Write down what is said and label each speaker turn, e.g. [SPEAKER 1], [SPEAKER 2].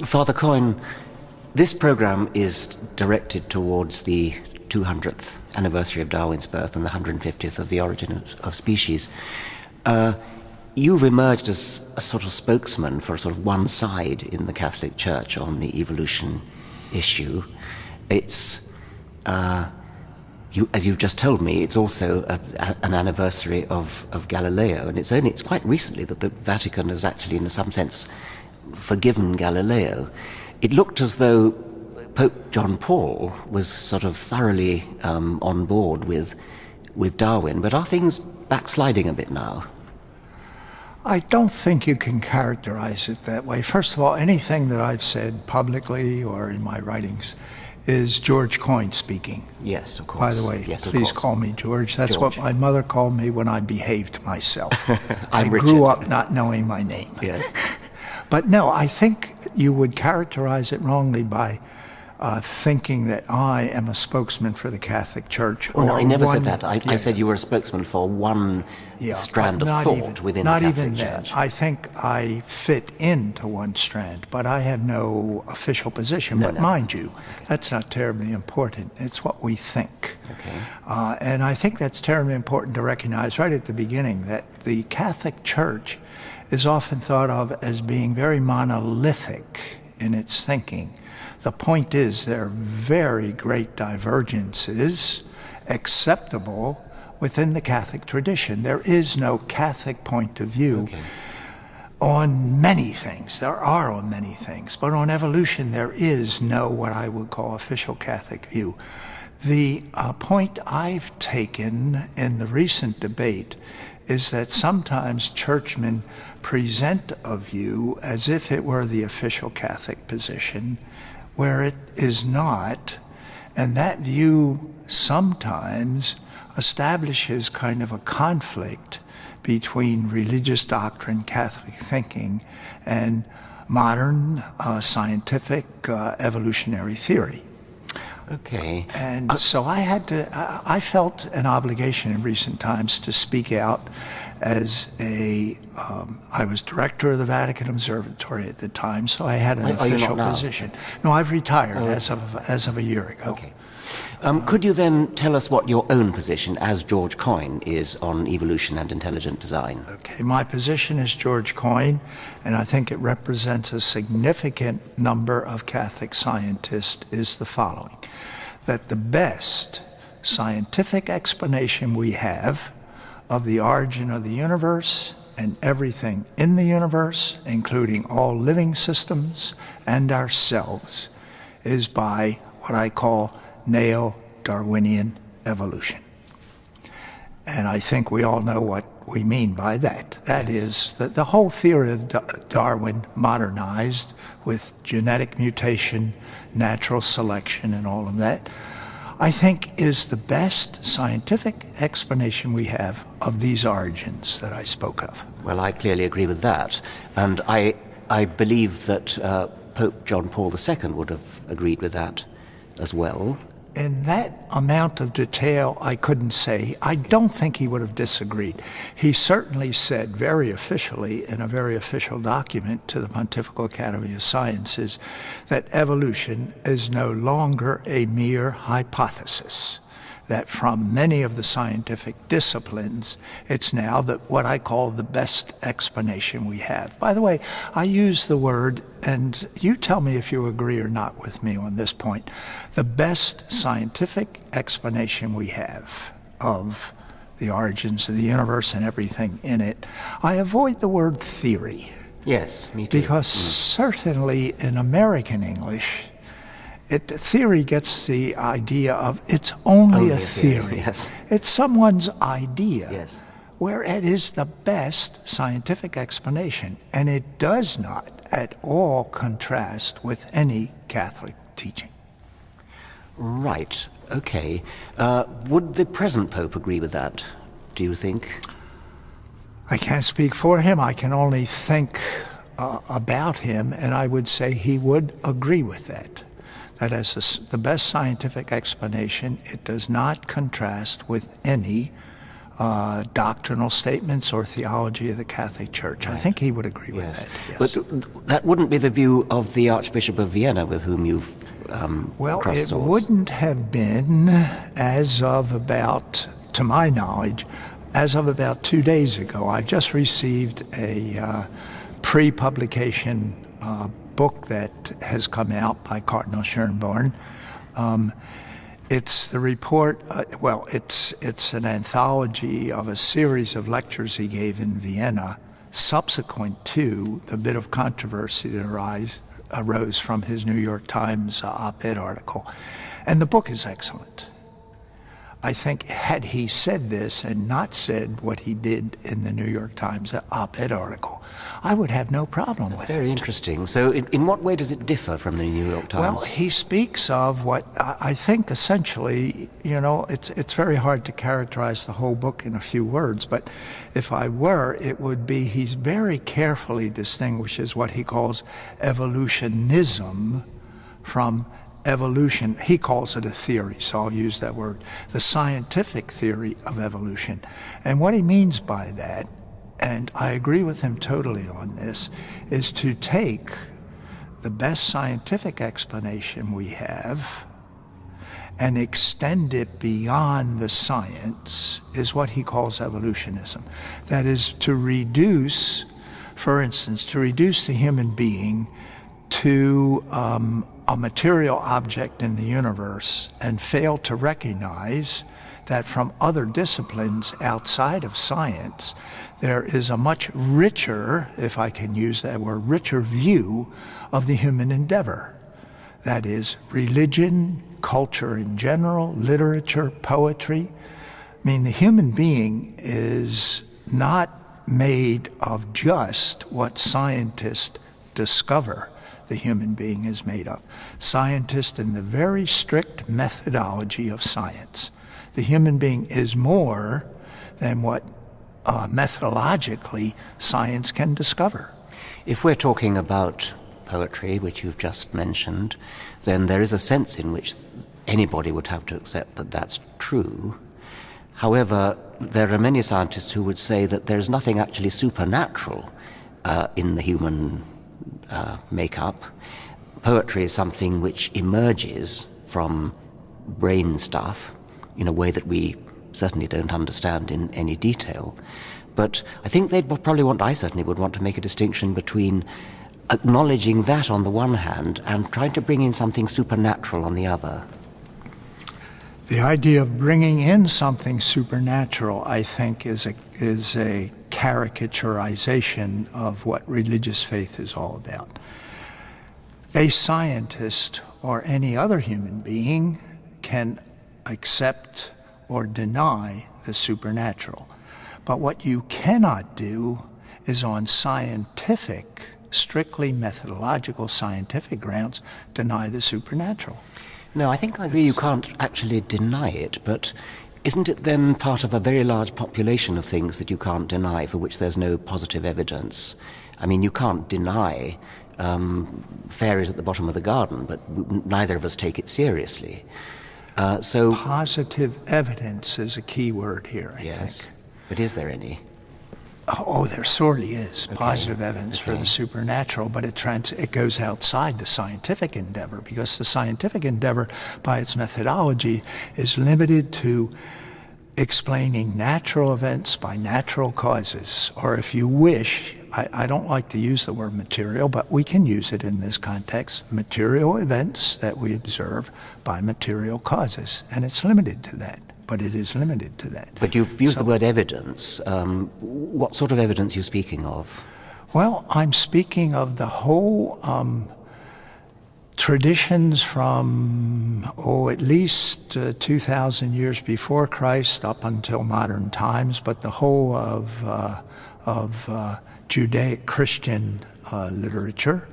[SPEAKER 1] Father Coyne, this program is directed towards the 200th anniversary of Darwin's birth and the 150th of the origin of species. You've emerged as a sort of spokesman for sort of one side in the Catholic Church on the evolution issue. It's, as you've just told me, it's also an anniversary of Galileo, and it's quite recently that the Vatican has actually, in some sense, forgiven Galileo. It looked as though Pope John Paul was sort of thoroughly on board with Darwin, but are things backsliding a bit now?
[SPEAKER 2] I don't think you can characterize it that way. First of all, anything that I've said publicly or in my writings is George Coyne speaking.
[SPEAKER 1] Yes, of course.
[SPEAKER 2] By the way,
[SPEAKER 1] yes,
[SPEAKER 2] please call me George. That's
[SPEAKER 1] George.
[SPEAKER 2] what my mother called me when I behaved myself. I
[SPEAKER 1] Richard.
[SPEAKER 2] grew up not knowing my name.
[SPEAKER 1] Yes.
[SPEAKER 2] But no, I think you would characterize it wrongly by thinking that I am a spokesman for the Catholic Church.
[SPEAKER 1] Well, no, I never said that. I said you were a spokesman for one strand of thought within the Catholic Church. Not even that. I think I fit into one strand, but I have no official position. But mind you, that's not terribly important. It's what we think. Okay.
[SPEAKER 2] And I think that's terribly important to recognize right at the beginning, that the Catholic Church is often thought of as being very monolithic in its thinking. The point is there are very great divergences acceptable within the Catholic tradition. There is no Catholic point of view on many things. There are on many things, but on evolution there is no what I would call official Catholic view. The point I've taken in the recent debate is that sometimes churchmen present a view as if it were the official Catholic position, where it is not, and that view sometimes establishes kind of a conflict between religious doctrine, Catholic thinking, and modern scientific evolutionary theory.
[SPEAKER 1] Okay.
[SPEAKER 2] And so I felt an obligation in recent times to speak out as I was director of the Vatican Observatory at the time, so I had an official position. No, I've retired as of a year ago.
[SPEAKER 1] Okay. Could you then tell us what your own position as George Coyne is on evolution and intelligent design?
[SPEAKER 2] Okay, my position as George Coyne, and I think it represents a significant number of Catholic scientists, is the following: that the best scientific explanation we have of the origin of the universe and everything in the universe, including all living systems and ourselves, is by what I call neo-Darwinian evolution. And I think we all know what we mean by that. That is that the whole theory of Darwin, modernized with genetic mutation, natural selection, and all of that, I think is the best scientific explanation we have of these origins that I spoke of.
[SPEAKER 1] Well, I clearly agree with that. And I believe that Pope John Paul II would have agreed with that as well.
[SPEAKER 2] In that amount of detail, I couldn't say. I don't think he would have disagreed. He certainly said very officially in a very official document to the Pontifical Academy of Sciences that evolution is no longer a mere hypothesis, that from many of the scientific disciplines, it's now what I call the best explanation we have. By the way, I use the word, and you tell me if you agree or not with me on this point, the best scientific explanation we have of the origins of the universe and everything in it. I avoid the word theory.
[SPEAKER 1] Yes, me too.
[SPEAKER 2] Because certainly in American English, theory gets the idea of it's only a theory.
[SPEAKER 1] Yes.
[SPEAKER 2] It's someone's idea,
[SPEAKER 1] yes,
[SPEAKER 2] where it is the best scientific explanation, and it does not at all contrast with any Catholic teaching.
[SPEAKER 1] Right, okay. Would the present Pope agree with that, do you think?
[SPEAKER 2] I can't speak for him. I can only think about him, and I would say he would agree with that. That as the best scientific explanation, it does not contrast with any doctrinal statements or theology of the Catholic Church.
[SPEAKER 1] Right.
[SPEAKER 2] I think he would agree with that. Yes.
[SPEAKER 1] But that wouldn't be the view of the Archbishop of Vienna, with whom you've
[SPEAKER 2] well,
[SPEAKER 1] crossed
[SPEAKER 2] it
[SPEAKER 1] swords.
[SPEAKER 2] wouldn't have been, as of about, to my knowledge, as of about 2 days ago. I just received a pre-publication book that has come out by Cardinal Schönborn. It's the report, it's an anthology of a series of lectures he gave in Vienna subsequent to the bit of controversy that arose from his New York Times op-ed article. And the book is excellent. I think had he said this and not said what he did in the New York Times op-ed article, I would have no problem with it.
[SPEAKER 1] Very interesting. So in what way does it differ from the New York Times?
[SPEAKER 2] Well, he speaks of what I think essentially, it's very hard to characterize the whole book in a few words, but if I were, it would be he's very carefully distinguishes what he calls evolutionism from evolution. He calls it a theory, so I'll use that word, the scientific theory of evolution. And what he means by that, and I agree with him totally on this, is to take the best scientific explanation we have and extend it beyond the science, is what he calls evolutionism. That is, to reduce, for instance, to reduce the human being to a material object in the universe and fail to recognize that from other disciplines outside of science, there is a much richer, if I can use that word, richer view of the human endeavor. That is, religion, culture in general, literature, poetry. I mean, the human being is not made of just what scientists discover the human being is made of. Scientists, in the very strict methodology of science, the human being is more than what methodologically science can discover.
[SPEAKER 1] If we're talking about poetry, which you've just mentioned, then there is a sense in which anybody would have to accept that that's true. However, there are many scientists who would say that there's nothing actually supernatural in the human makeup. Poetry is something which emerges from brain stuff in a way that we certainly don't understand in any detail. But I think I certainly would want to make a distinction between acknowledging that on the one hand and trying to bring in something supernatural on the other.
[SPEAKER 2] The idea of bringing in something supernatural, I think, is a caricaturization of what religious faith is all about. A scientist or any other human being can accept or deny the supernatural. But what you cannot do is on scientific, strictly methodological scientific grounds, deny the supernatural.
[SPEAKER 1] No, I think I agree you can't actually deny it, but isn't it then part of a very large population of things that you can't deny, for which there's no positive evidence? I mean, you can't deny fairies at the bottom of the garden, but neither of us take it seriously. So
[SPEAKER 2] positive evidence is a key word here, I think.
[SPEAKER 1] But is there any?
[SPEAKER 2] Oh, there sorely is positive evidence for the supernatural, but it goes outside the scientific endeavor, because the scientific endeavor, by its methodology, is limited to explaining natural events by natural causes, or if you wish, I don't like to use the word material, but we can use it in this context, material events that we observe by material causes, and it's limited to that. But it is limited to that.
[SPEAKER 1] But you've used the word evidence. What sort of evidence are you speaking of?
[SPEAKER 2] Well, I'm speaking of the whole traditions from, at least 2,000 years before Christ up until modern times, but the whole of Judaic Christian literature,